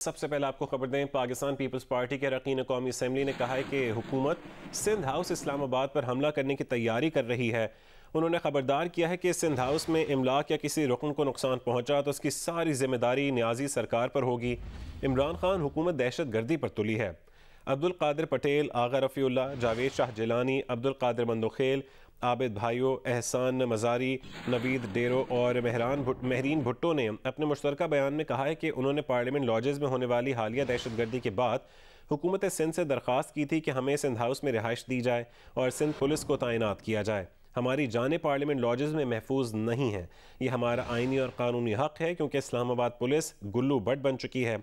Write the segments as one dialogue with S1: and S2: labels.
S1: सबसे पहले आपको खबर दें, पाकिस्तान पीपल्स पार्टी के अरकान कौमी असम्बली ने कहा है कि हुकूमत सिंध हाउस इस्लामाबाद पर हमला करने की तैयारी कर रही है। उन्होंने खबरदार किया है कि सिंध हाउस में इमलाक या किसी रुकन को नुकसान पहुंचा तो उसकी सारी जिम्मेदारी न्याजी सरकार पर होगी। इमरान खान हुकूमत दहशत गर्दी पर तुली है। अब्दुल कादिर पटेल, आगा रफ़ीउल्लाह, जावेद शाह जिलानी, अब्दुल कादिर मंदोखेल, आबिद भाइयों, एहसान मज़ारी, नवीद डेरो और महरीन भुट्टो ने अपने मुश्तरका बयान में कहा है कि उन्होंने पार्लियामेंट लॉजेस में होने वाली हालिया दहशत गर्दी के बाद हुकूमत सिंध से दरख्वास्त की थी कि हमें सिंध हाउस में रिहाइश दी जाए और सिंध पुलिस को तैनात किया जाए। हमारी जानें पार्लियामेंट लॉजेस में महफूज नहीं है। ये हमारा आइनी और कानूनी हक है क्योंकि इस्लामाबाद पुलिस गुल्लू बट बन चुकी है।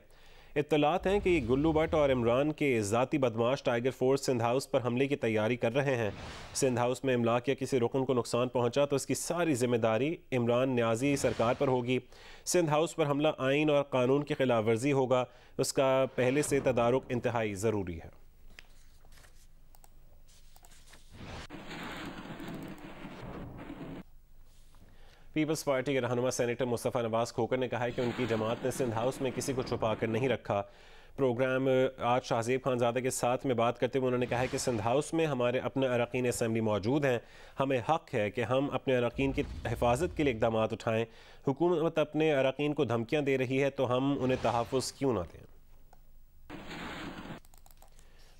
S1: इत्तलात हैं कि गुल्लू भट्ट और इमरान के ज़ाती बदमाश टाइगर फोर्स सिंध हाउस पर हमले की तैयारी कर रहे हैं। सिंध हाउस में इमलाक या किसी रुकन को नुकसान पहुंचा तो इसकी सारी जिम्मेदारी इमरान न्याजी सरकार पर होगी। सिंध हाउस पर हमला आइन और कानून की खिलाफ वर्जी होगा। उसका पहले से तदारुक इंतहाई ज़रूरी है। पीपल्स पार्टी के रहनुमा सेनेटर मुस्तफ़ा नवाज़ खोकर ने कहा है कि उनकी जमात ने सिंध हाउस में किसी को छुपा कर नहीं रखा। प्रोग्राम आज शाहजेब खानज़ादा के साथ में बात करते हुए उन्होंने कहा है कि सिंध हाउस में हमारे अपने अरकान असम्बली मौजूद हैं। हमें हक़ है कि हम अपने अरकान की हिफाजत के लिए इक़दाम उठाएँ। हुकूमत अपने अरकान को धमकियाँ दे रही है तो हम उन्हें तहफ़्फ़ुज़ क्यों ना दें।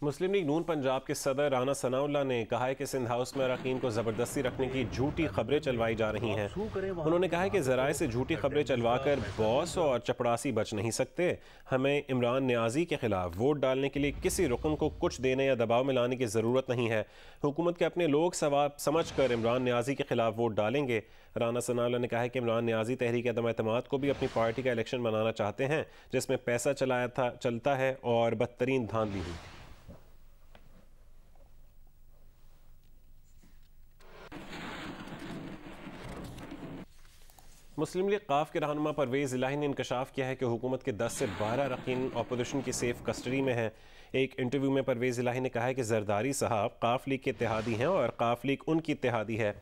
S1: मुस्लिम लीग नून पंजाब के सदर राना सनाउल्लाह ने कहा है कि सिंध हाउस में अरकान को ज़बरदस्ती रखने की झूठी खबरें चलवाई जा रही हैं। उन्होंने कहा है कि ज़राए से झूठी खबरें चलवाकर बॉस और चपड़ासी बच नहीं सकते। हमें इमरान न्याजी के खिलाफ वोट डालने के लिए किसी रुकन को कुछ देने या दबाव में लाने की ज़रूरत नहीं है। हुकूमत के अपने लोग सवाब समझ कर इमरान न्याजी के खिलाफ वोट डालेंगे। राना सनाउल्लाह ने कहा है कि इमरान न्याजी तहरीक अदम एतमाद को भी अपनी पार्टी का इलेक्शन बनाना चाहते हैं जिसमें पैसा चलता है और बदतरीन धांधली हुई। मुस्लिम लीग काफ के रहनुमा परवेज़ इलाही ने इंकशाफ किया है कि हुकूमत के 10 से 12 अरकान अपोजिशन की सेफ कस्टडी में हैं। एक इंटरव्यू में परवेज़ इलाही ने कहा है कि जरदारी साहब काफ लीग के इत्तेहादी हैं और काफ लीग उनकी इत्तेहादी है।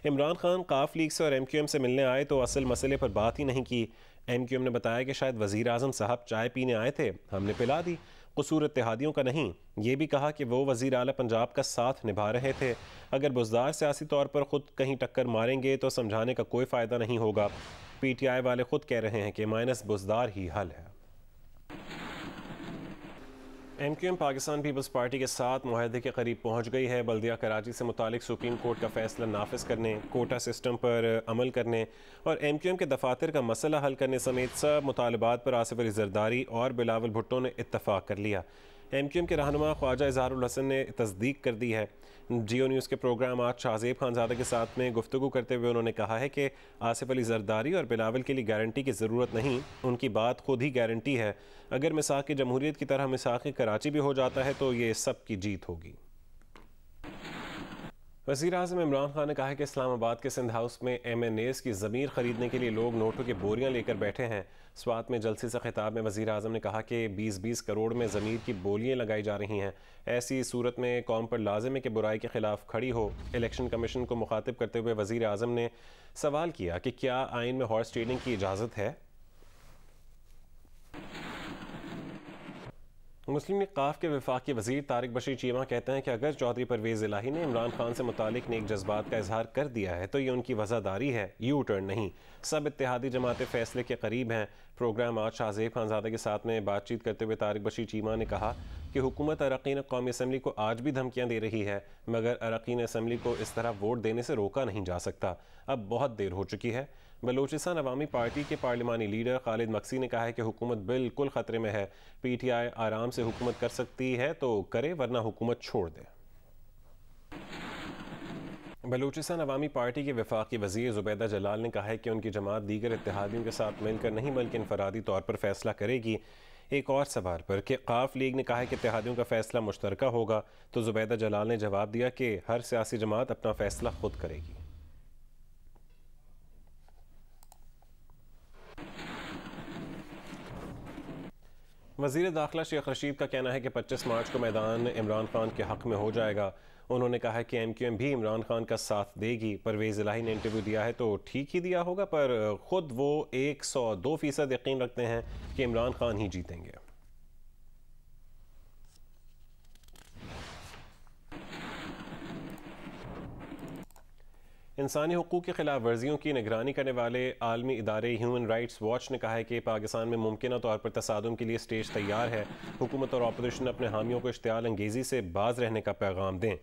S1: इमरान खान काफ लीग से और MQM से मिलने आए तो असल मसले पर बात ही नहीं की। MQM ने बताया कि शायद वज़ीर आज़म साहब चाय पीने आए थे, हमने पिला दी। कसूर इत्तेहादियों का नहीं। ये भी कहा कि वो वज़ीर आला पंजाब का साथ निभा रहे थे। अगर बुज़दार सियासी तौर पर ख़ुद कहीं टक्कर मारेंगे तो समझाने का कोई फ़ायदा नहीं होगा। PTI वाले ख़ुद कह रहे हैं कि माइनस बुज़दार ही हल है। MQM पाकिस्तान पीपल्स पार्टी के साथ मुआहदे के करीब पहुंच गई है। बल्दिया कराची से मुतालिक सुप्रीम कोर्ट का फैसला नाफिज करने, कोटा सिस्टम पर अमल करने और MQM के दफातर का मसला हल करने समेत सब मुतालबात पर आसिफ अली जरदारी और बिलावल भुट्टो ने इत्तफाक कर लिया। MQM के रहनुमा ख्वाजा इजहारुल हसन ने तस्दीक कर दी है। जियो न्यूज़ के प्रोग्राम आज शाहजेब खानज़ादा के साथ में गुफ्तगू करते हुए उन्होंने कहा है कि आसिफ अली जरदारी और बिलावल के लिए गारंटी की ज़रूरत नहीं, उनकी बात खुद ही गारंटी है। अगर मिसाक़ जमहूरियत की तरह मिसाक़ कराची भी हो जाता है तो ये सब की जीत होगी। वज़ीर आज़म इमरान खान ने कहा है कि इस्लामाबाद के सिंध हाउस में MNAs की ज़मीर ख़रीदने के लिए लोग नोटों की बोरियां लेकर बैठे हैं। स्वात में जलसे से खिताब में वज़ीर आज़म ने कहा कि 20-20 करोड़ में ज़मीर की बोलियां लगाई जा रही हैं। ऐसी सूरत में कौम पर लाजिम है कि बुराई के ख़िलाफ़ खड़ी हो। इलेक्शन कमीशन को मुखातिब करते हुए वज़ीर आज़म ने सवाल किया कि क्या आइन में हॉर्स ट्रेडिंग की इजाज़त है। मुस्लिम लीग काफ के वफाकी वज़ीर तारिक बशीर चीमा कहते हैं कि अगर चौधरी परवेज़ इलाही ने इमरान खान से मुतालिक नेक जज्बात का इजहार कर दिया है तो ये उनकी वज़ादारी है, यू टर्न नहीं। सब इत्तेहादी जमातें फैसले के करीब हैं। प्रोग्राम आज शाहजेब खानज़ादा के साथ में बातचीत करते हुए तारिक बशीर चीमा ने कहा कि हुकूमत अरकान कौमी असम्बली को आज भी धमकियाँ दे रही है, मगर अरकान असम्बली को इस तरह वोट देने से रोका नहीं जा सकता। अब बहुत देर हो चुकी है। बलूचिस्तान अवामी पार्टी के पार्लिमानी लीडर खालिद मक्सी ने कहा है कि हुकूमत बिल्कुल ख़तरे में है। PTI आराम से हुकूमत कर सकती है तो करे, वरना हुकूमत छोड़ दे। बलूचिस्तान अवामी पार्टी के वफाकी वज़ीर ज़ुबैदा जलाल ने कहा है कि उनकी जमात दीगर इत्तेहादियों के साथ मिलकर नहीं बल्कि इनफरादी तौर पर फैसला करेगी। एक और सवाल पर कि काफ लीग ने कहा है कि इत्तेहादियों का फैसला मुश्तरका होगा तो ज़ुबैदा जलाल ने जवाब दिया कि हर सियासी जमात अपना फैसला खुद करेगी। वज़ीर दाखिला शेख रशीद का कहना है कि 25 मार्च को मैदान इमरान खान के हक़ में हो जाएगा। उन्होंने कहा है कि MQM भी इमरान खान का साथ देगी। परवेज़ इलाही ने इंटरव्यू दिया है तो ठीक ही दिया होगा, पर ख़ुद वो 102% यकीन रखते हैं कि इमरान खान ही जीतेंगे। इंसानी हुकूक की खिलाफ वर्जियों की निगरानी करने वाले आलमी इदारे ह्यूमन राइट्स वॉच ने कहा है कि पाकिस्तान में मुमकिन तौर पर तसादुम के लिए स्टेज तैयार है। हुकूमत और अपोजिशन अपने हामियों को इश्तियाल अंगेज़ी से बाज रहने का पैगाम दें।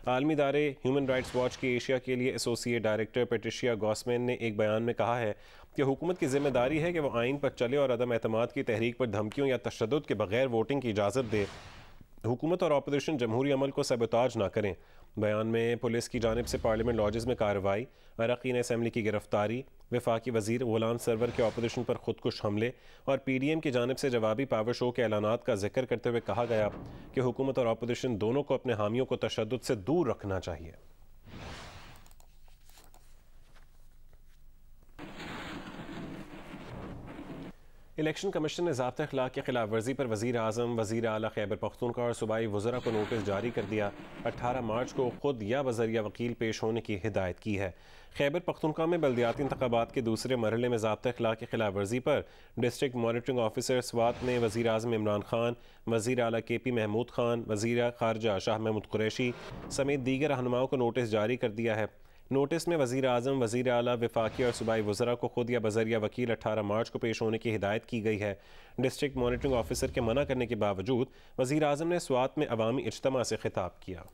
S1: आलमी इदारे ह्यूमन राइट्स वॉच की एशिया के लिए एसोसिएट डायरेक्टर पेट्रिशिया गॉसमैन ने एक बयान में कहा है कि हुकूमत की जिम्मेदारी है कि वह आइन पर चले और अदम एतमाद की तहरीक पर धमकियों या तशद्दुद के बगैर वोटिंग की इजाज़त दे। हुकूमत और अपोजिशन जमहूरी अमल को सबोताज ना करें। बयान में पुलिस की जानिब से पार्लियामेंट लॉजेस में कार्रवाई, अरकान असम्बली की गिरफ्तारी, वफाकी वजीर गुलाम सरवर के अपोजिशन पर खुदकुश हमले और PDM की जानिब से जवाबी पावर शो के ऐलानात का जिक्र करते हुए कहा गया कि हुकूमत और अपोजिशन दोनों को अपने हामियों को तशद्दुद से दूर रखना चाहिए। इलेक्शन कमीशन ने ज़ाब्ता अखलाक की खिलाफ वर्जी पर वज़ीर आज़म, वज़ीर आला खैबर पख्तूनख्वा और सूबाई वज़रा को नोटिस जारी कर दिया। 18 मार्च को खुद या बज़रिया वकील पेश होने की हिदायत की है। खैबर पख्तूनख्वा में बल्दियाती इंतखाबात के दूसरे मरहले में ज़ाब्ता अखलाक की खिलाफ वर्जी पर डिस्ट्रिक्ट मॉनिटरिंग ऑफिसर स्वात ने वज़ीर आज़म इमरान खान, वज़ीर आला KP महमूद खान, वज़ीर ख़ारजा शाह महमूद कुरैशी समेत दीगर रहनुमाओं को नोटिस जारी कर दिया है। नोटिस में वज़ीर आज़म, वज़ीर आला, वफाकी और सूबाई वज़रा को खुद या बज़रिया वकील 18 मार्च को पेश होने की हिदायत की गई है। डिस्ट्रिक्ट मॉनिटरिंग ऑफिसर के मना करने के बावजूद वज़ीर आज़म ने स्वात में अवामी इज्तिमा से खिताब किया।